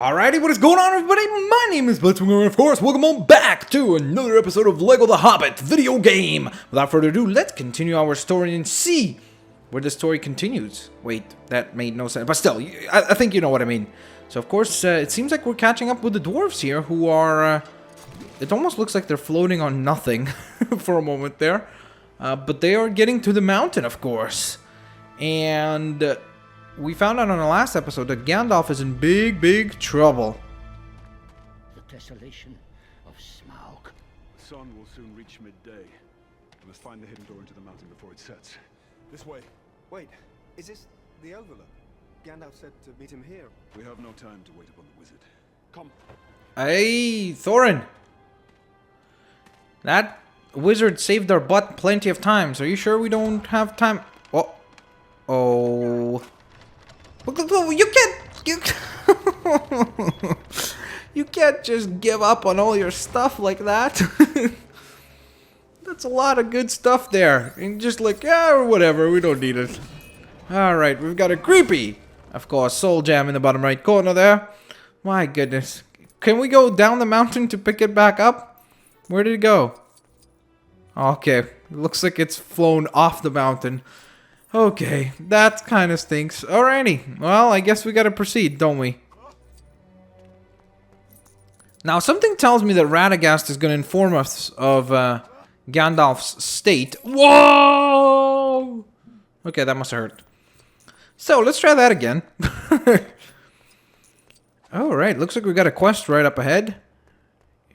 Alrighty, what is going on, everybody? My name is Blitzwinger, and of course, welcome on back to another episode of LEGO The Hobbit video game. Without further ado, let's continue our story and see where the story continues. Wait, that made no sense, but still, I think you know what I mean. So, of course, it seems like we're catching up with the dwarves here, who are, it almost looks like they're floating on nothing for a moment there. But they are getting to the mountain, of course. And we found out on the last episode that Gandalf is in big trouble. The desolation of Smaug. The sun will soon reach midday. We must find the hidden door into the mountain before it sets. This way. Wait, is this the Overlook? Gandalf said to meet him here. We have no time to wait upon the wizard. Come. Hey, Thorin. That wizard saved our butt plenty of times. Are you sure we don't have time? Oh. You can't... You can't just give up on all your stuff like that. That's a lot of good stuff there. And just like, yeah, or whatever, we don't need it. Alright, we've got a creepy, of course, soul gem in the bottom right corner there. My goodness. Can we go down the mountain to pick it back up? Where did it go? Okay, looks like it's flown off the mountain. Okay, that kind of stinks. Alrighty, well, I guess we gotta proceed, don't we? Now, something tells me that Radagast is gonna inform us of Gandalf's state. Whoa! Okay, that must have hurt. So, let's try that again. Alright, looks like we got a quest right up ahead.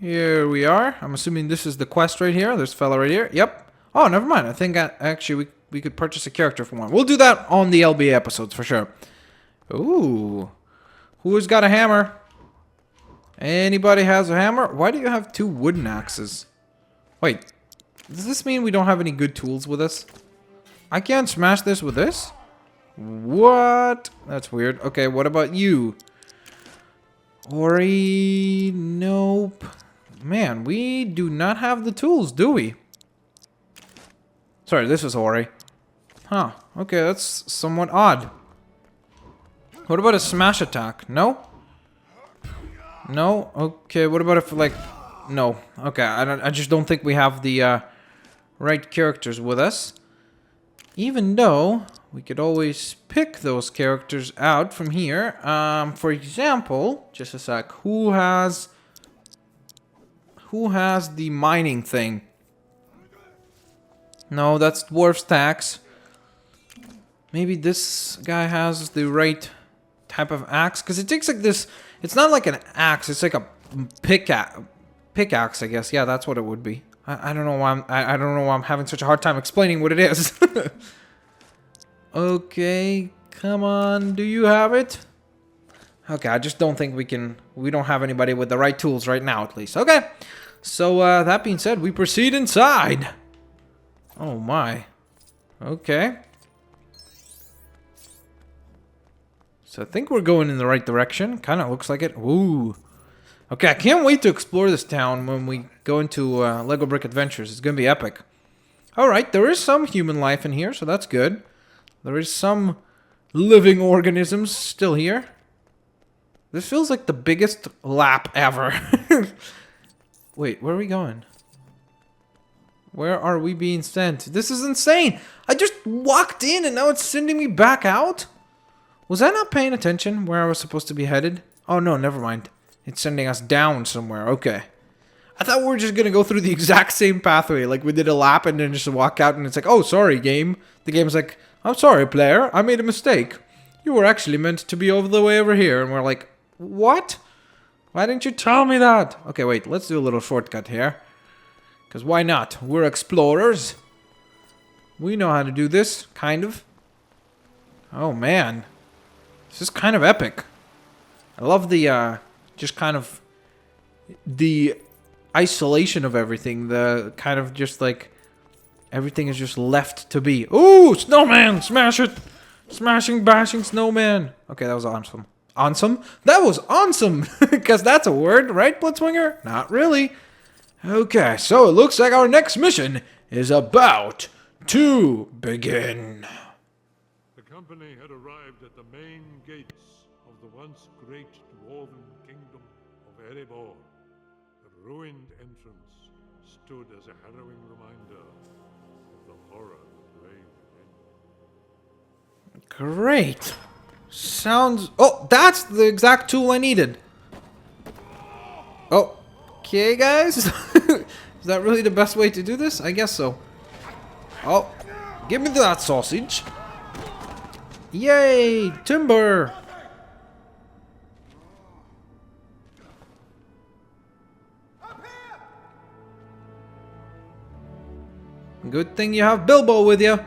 Here we are. I'm assuming this is the quest right here. This fella right here. Yep. Oh, never mind. I think actually we could purchase a character for one. We'll do that on the LBA episodes for sure. Ooh. Who's got a hammer? Anybody has a hammer? Why do you have two wooden axes? Wait. Does this mean we don't have any good tools with us? I can't smash this with this? What? That's weird. Okay, what about you? Ori... Nope. Man, we do not have the tools, do we? Sorry, this is Ori. Huh. Okay, that's somewhat odd. What about a smash attack? No? No? Okay, what about if, like... No. Okay, I just don't think we have the right characters with us. Even though we could always pick those characters out from here. For example, just a sec. Who has the mining thing? No, that's dwarf stacks. Maybe this guy has the right type of axe, because it takes like this. It's not like an axe. It's like a pickaxe, I guess. Yeah, that's what it would be. I don't know why I don't know why I'm having such a hard time explaining what it is. Okay, come on. Do you have it? Okay, I just don't think we can. We don't have anybody with the right tools right now, at least. Okay. So that being said, we proceed inside. Oh my. Okay. So I think we're going in the right direction. Kind of looks like it. Ooh. Okay, I can't wait to explore this town when we go into Lego Brick Adventures. It's going to be epic. Alright, there is some human life in here, so that's good. There is some living organisms still here. This feels like the biggest lap ever. Wait, where are we going? Where are we being sent? This is insane! I just walked in and now it's sending me back out? Was I not paying attention where I was supposed to be headed? Oh no, never mind. It's sending us down somewhere. Okay. I thought we were just gonna go through the exact same pathway. Like we did a lap and then just walk out and it's like, oh, sorry, game. The game's like, I'm sorry, player. I made a mistake. You were actually meant to be over the way over here. And we're like, what? Why didn't you tell me that? Okay, wait. Let's do a little shortcut here. Because why not? We're explorers. We know how to do this, kind of. Oh, man. This is kind of epic. I love the, just kind of... the isolation of everything. The kind of just like... everything is just left to be. Ooh, snowman! Smash it! Smashing, bashing snowman. Okay, that was awesome. Awesome? That was awesome! Because that's a word, right, Blitzwinger? Not really. Okay, so it looks like our next mission is about to begin. The company had arrived at the main gates of the once great Dwarven Erebor, the ruined entrance, stood as a harrowing reminder of the horror that lay within. Great. Sounds... Oh, that's the exact tool I needed. Oh, okay, guys. Is that really the best way to do this? I guess so. Oh, give me that sausage. Yay, timber. Good thing you have Bilbo with you.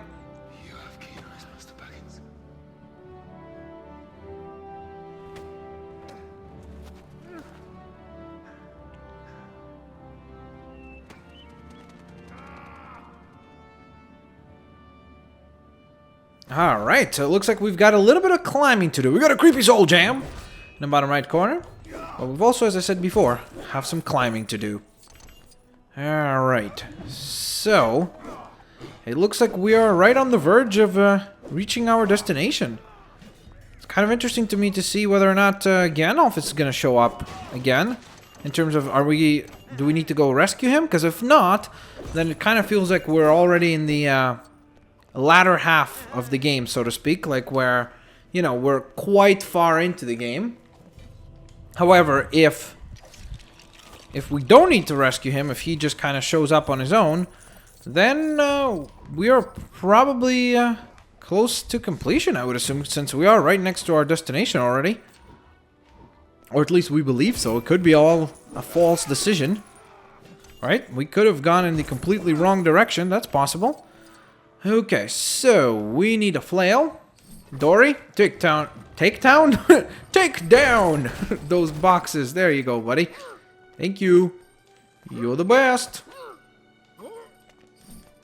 Alright, so it looks like we've got a little bit of climbing to do. We got a creepy soul jam in the bottom right corner. But we've also, as I said before, have some climbing to do. Alright, so it looks like we are right on the verge of reaching our destination. It's kind of interesting to me to see whether or not Gandalf is going to show up again. In terms of, do we need to go rescue him? Because if not, then it kind of feels like we're already in the latter half of the game, so to speak, like where, you know, we're quite far into the game. However, if we don't need to rescue him, if he just kind of shows up on his own, then we are probably close to completion, I would assume, since we are right next to our destination already. Or at least we believe so. It could be all a false decision. Right? We could have gone in the completely wrong direction. That's possible. Okay, so we need a flail. Dory, take down take down those boxes. There you go, buddy. Thank you. You're the best.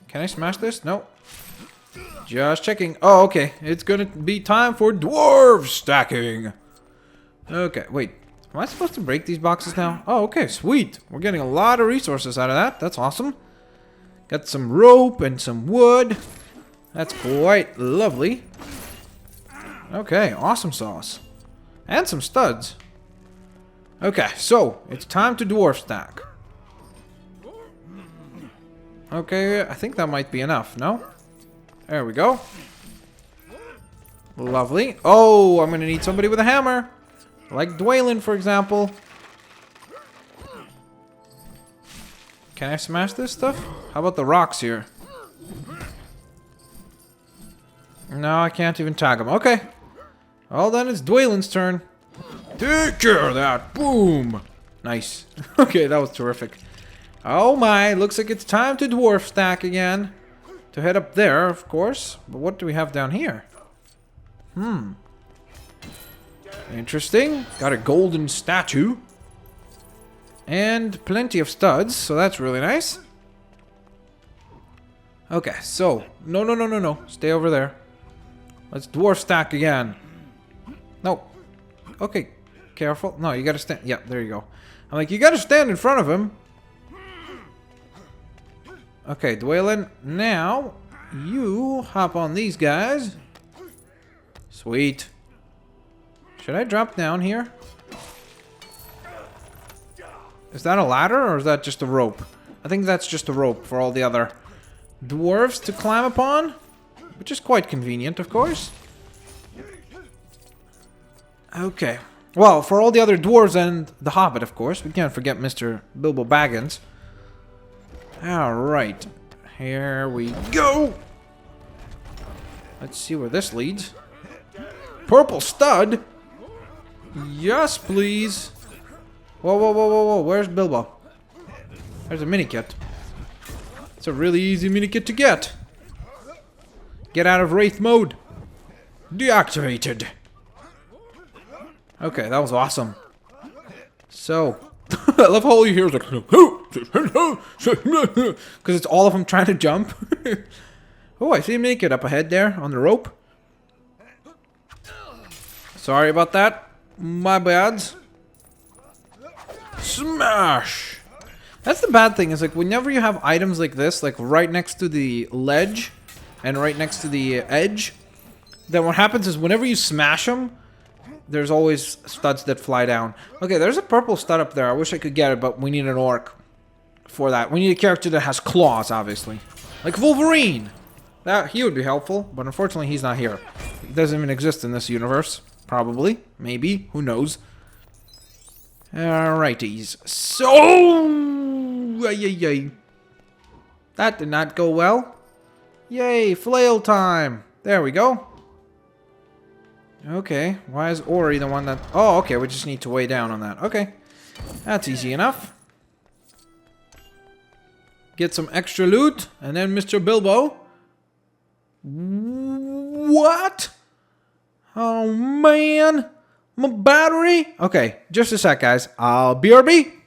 Can I smash this? No. Just checking. Oh, okay. It's gonna be time for dwarf stacking. Okay, wait. Am I supposed to break these boxes now? Oh, okay, sweet. We're getting a lot of resources out of that. That's awesome. Got some rope and some wood. That's quite lovely. Okay, awesome sauce. And some studs. Okay, so it's time to dwarf stack. Okay, I think that might be enough, no? There we go. Lovely. Oh, I'm gonna need somebody with a hammer. Like Dwaylen, for example. Can I smash this stuff? How about the rocks here? No, I can't even tag them. Okay. Well, then it's Dwaylen's turn. Take care of that. Boom. Nice. Okay, that was terrific. Oh my, looks like it's time to dwarf stack again. To head up there, of course. But what do we have down here? Interesting. Got a golden statue. And plenty of studs, so that's really nice. Okay, so... No. Stay over there. Let's dwarf stack again. No. Okay, careful. No, you gotta stand... Yeah, there you go. I'm like, you gotta stand in front of him. Okay, Dwaylen, now you hop on these guys. Sweet. Should I drop down here? Is that a ladder or is that just a rope? I think that's just a rope for all the other dwarves to climb upon. Which is quite convenient, of course. Okay. Well, for all the other dwarves and the Hobbit, of course. We can't forget Mr. Bilbo Baggins. Alright. Here we go! Let's see where this leads. Purple stud? Yes, please. Whoa. Where's Bilbo? There's a mini kit. It's a really easy mini kit to get. Get out of Wraith mode. Deactivated. Okay, that was awesome. So, I love how all you hear is like, because it's all of them trying to jump. Oh, I see a mini kit up ahead there on the rope. Sorry about that. My bads. Smash! That's the bad thing, is like whenever you have items like this, like right next to the ledge and right next to the edge, then what happens is whenever you smash them, there's always studs that fly down. Okay, there's a purple stud up there. I wish I could get it, but we need an orc for that. We need a character that has claws, obviously. Like Wolverine! He would be helpful, but unfortunately he's not here. He doesn't even exist in this universe. Probably. Maybe. Who knows? Alrighties. So... Yay. That did not go well. Yay, flail time. There we go. Okay, why is Ori the one that... Oh, okay, we just need to weigh down on that. Okay, that's easy enough. Get some extra loot, and then Mr. Bilbo. What? Oh, man. My battery? Okay, just a sec, guys. I'll BRB.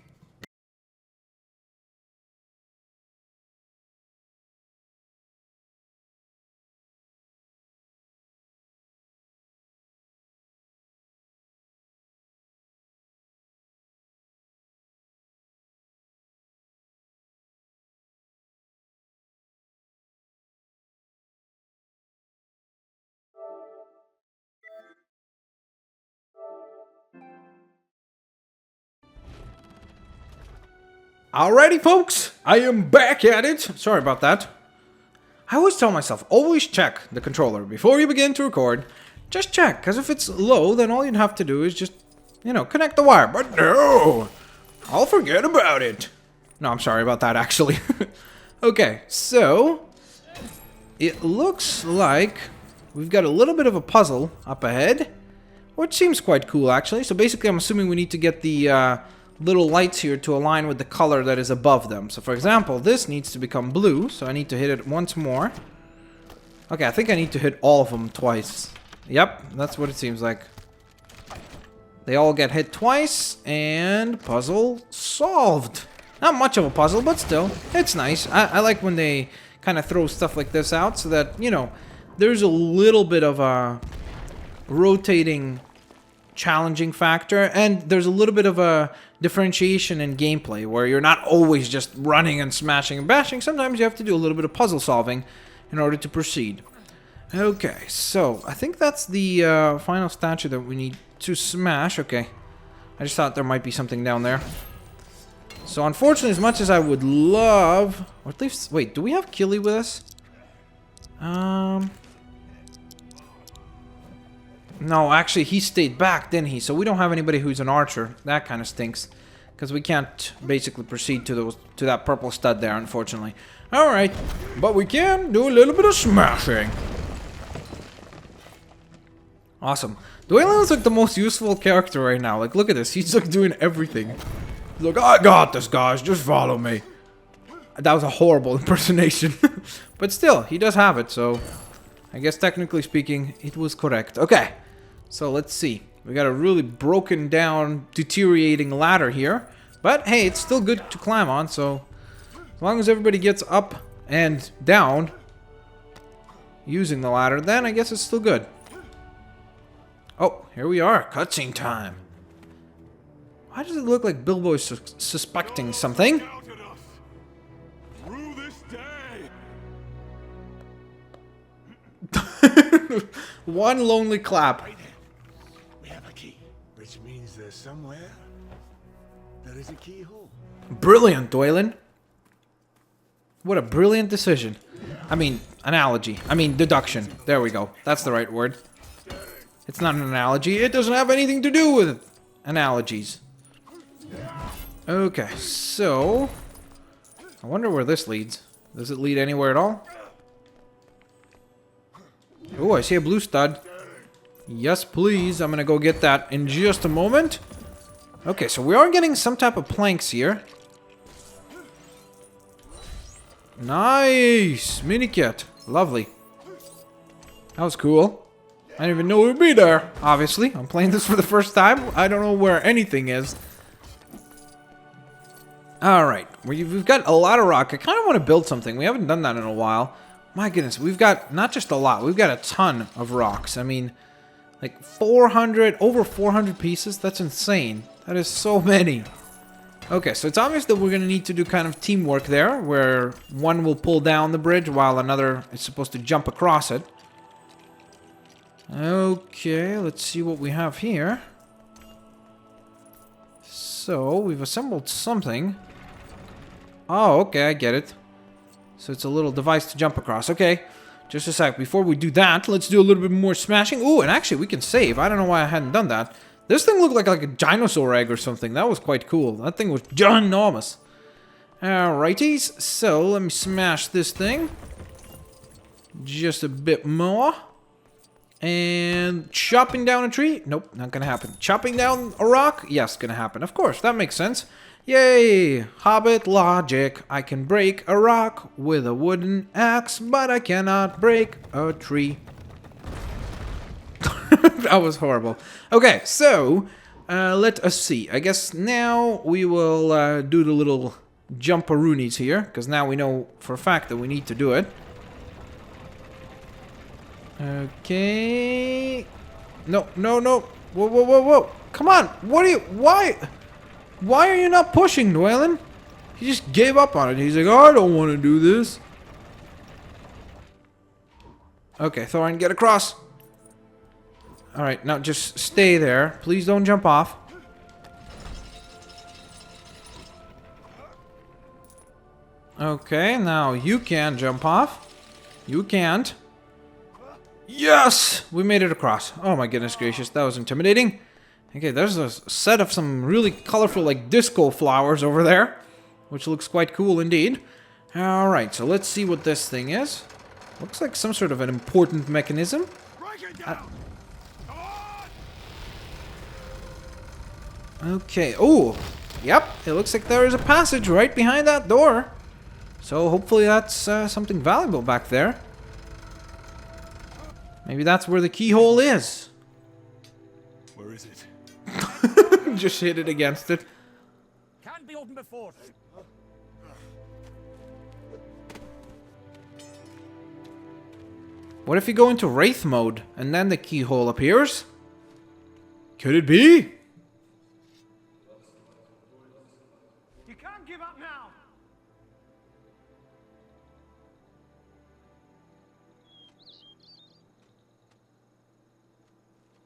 Alrighty, folks, I am back at it. Sorry about that. I always tell myself, always check the controller before you begin to record. Just check, because if it's low, then all you'd have to do is just, you know, connect the wire. But no, I'll forget about it. No, I'm sorry about that, actually. Okay, so it looks like we've got a little bit of a puzzle up ahead, which seems quite cool, actually. So basically, I'm assuming we need to get the little lights here to align with the color that is above them. So for example, this needs to become blue, so I need to hit it once more. Okay, I think I need to hit all of them twice. Yep, that's what it seems like. They all get hit twice, and puzzle solved. Not much of a puzzle, but still, it's nice. I like when they kind of throw stuff like this out so that, you know, there's a little bit of a rotating challenging factor, and there's a little bit of a differentiation in gameplay where you're not always just running and smashing and bashing. Sometimes you have to do a little bit of puzzle solving in order to proceed. Okay, so I think that's the final statue that we need to smash. Okay, I just thought there might be something down there. So unfortunately, as much as I would love, or at least, wait, do we have Killy with us? No, actually, he stayed back, didn't he? So we don't have anybody who's an archer. That kind of stinks, because we can't basically proceed to that purple stud there, unfortunately. All right, but we can do a little bit of smashing. Awesome. Dwayne looks like the most useful character right now. Like, look at this. He's like doing everything. He's like, I got this, guys. Just follow me. That was a horrible impersonation, but still, he does have it. So I guess technically speaking, it was correct. Okay. So let's see. We got a really broken down, deteriorating ladder here. But hey, it's still good to climb on, so as long as everybody gets up and down using the ladder, then I guess it's still good. Oh, here we are. Cutscene time. Why does it look like Bilbo is suspecting something? Through this day. One lonely clap. We have a key, which means there's somewhere there is a keyhole. Brilliant, Dwaylen. What a brilliant decision. I mean, analogy. I mean, deduction. There we go. That's the right word. It's not an analogy. It doesn't have anything to do with analogies. Okay, so I wonder where this leads. Does it lead anywhere at all? Oh, I see a blue stud. Yes, please. I'm gonna go get that in just a moment. Okay, so we are getting some type of planks here. Nice! Mini kit. Lovely. That was cool. I didn't even know it would be there, obviously. I'm playing this for the first time. I don't know where anything is. Alright, we've got a lot of rock. I kind of want to build something. We haven't done that in a while. My goodness, we've got not just a lot, we've got a ton of rocks. I mean, like 400, over 400 pieces. That's insane. That is so many. Okay, so it's obvious that we're going to need to do kind of teamwork there, where one will pull down the bridge while another is supposed to jump across it. Okay, let's see what we have here. So, we've assembled something. Oh, okay, I get it. So it's a little device to jump across. Okay, just a sec. Before we do that, let's do a little bit more smashing. Ooh, and actually we can save. I don't know why I hadn't done that. This thing looked like a dinosaur egg or something. That was quite cool. That thing was ginormous. Alrighties, so let me smash this thing. Just a bit more. And chopping down a tree? Nope, not gonna happen. Chopping down a rock? Yes, gonna happen. Of course, that makes sense. Yay! Hobbit logic. I can break a rock with a wooden axe, but I cannot break a tree. That was horrible. Okay, so let us see. I guess now we will do the little jumperoonies here, because now we know for a fact that we need to do it. Okay. No, no, no. Whoa, whoa, whoa, whoa. Come on. What are you... Why are you not pushing, Dwaylen? He just gave up on it. He's like, oh, I don't want to do this. Okay, Thorin, get across. Alright, now just stay there. Please don't jump off. Okay, now you can jump off. You can't. Yes! We made it across. Oh my goodness gracious, that was intimidating. Okay, there's a set of some really colorful, like, disco flowers over there, which looks quite cool indeed. Alright, so let's see what this thing is. Looks like some sort of an important mechanism. Okay, oh, yep, it looks like there is a passage right behind that door. So hopefully that's something valuable back there. Maybe that's where the keyhole is. Where is it? Just hit it against it. Can't be opened before. What if you go into Wraith mode and then the keyhole appears? Could it be? You can't give up now.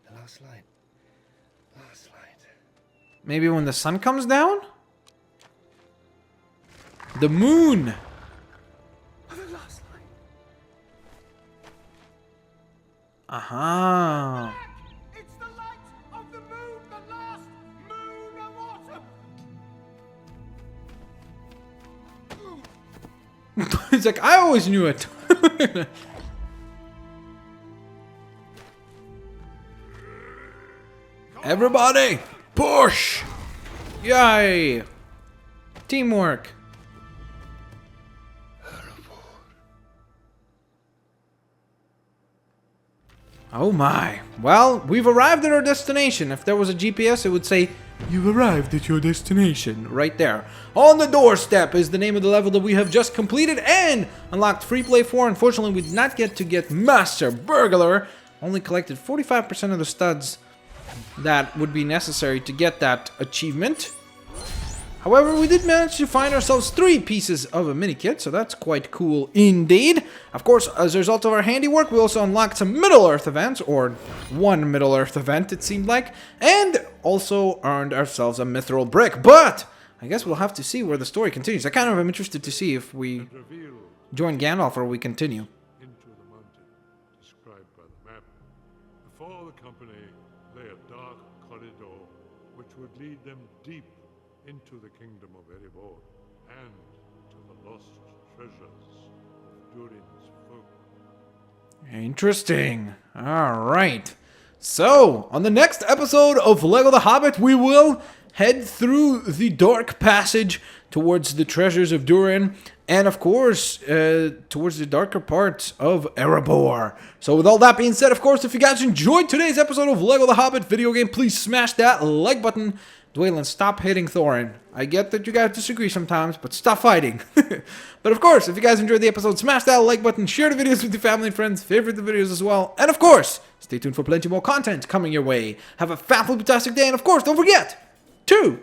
The last line. Last line. Maybe when the sun comes down? The moon! The last line. Aha! It's the light of the moon, the last moon of autumn. It's like, I always knew it. Everybody, push! Yay! Teamwork. Oh my. Well, we've arrived at our destination. If there was a GPS, it would say, "You've arrived at your destination." Right there. On the doorstep is the name of the level that we have just completed and unlocked free play for. Unfortunately, we did not get Master Burglar. Only collected 45% of the studs that would be necessary to get that achievement. However, we did manage to find ourselves 3 pieces of a mini kit, so that's quite cool indeed. Of course, as a result of our handiwork, we also unlocked some Middle-earth events, or one Middle-earth event it seemed like, and also earned ourselves a mithril brick. But I guess we'll have to see where the story continues. I kind of am interested to see if we Reveal join Gandalf or we continue. into the mountain described by the map. Before the company lay a dark corridor which would lead them deep into the kingdom of Erebor and to the lost treasures of Durin's folk. Interesting. Alright. So, on the next episode of LEGO The Hobbit, we will head through the dark passage towards the treasures of Durin, and of course, towards the darker parts of Erebor. So with all that being said, of course, if you guys enjoyed today's episode of LEGO The Hobbit video game, please smash that like button. Dwaylen, stop hitting Thorin. I get that you guys disagree sometimes, but stop fighting. But of course, if you guys enjoyed the episode, smash that like button, share the videos with your family and friends, favorite the videos as well, and of course, stay tuned for plenty more content coming your way. Have a fantastic day, and of course, don't forget, 2,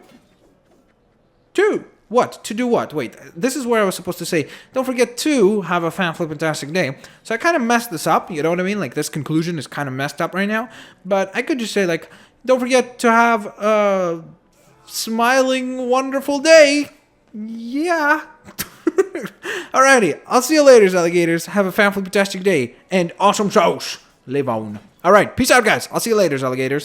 1, What? To do what? Wait, this is where I was supposed to say, don't forget to have a fan-flip-fantastic day. So I kind of messed this up, you know what I mean? Like, this conclusion is kind of messed up right now. But I could just say, like, don't forget to have a smiling, wonderful day. Yeah. Alrighty, I'll see you later, alligators. Have a fan-flip-fantastic day. And awesome sauce. Live on. Alright, peace out, guys. I'll see you later, alligators.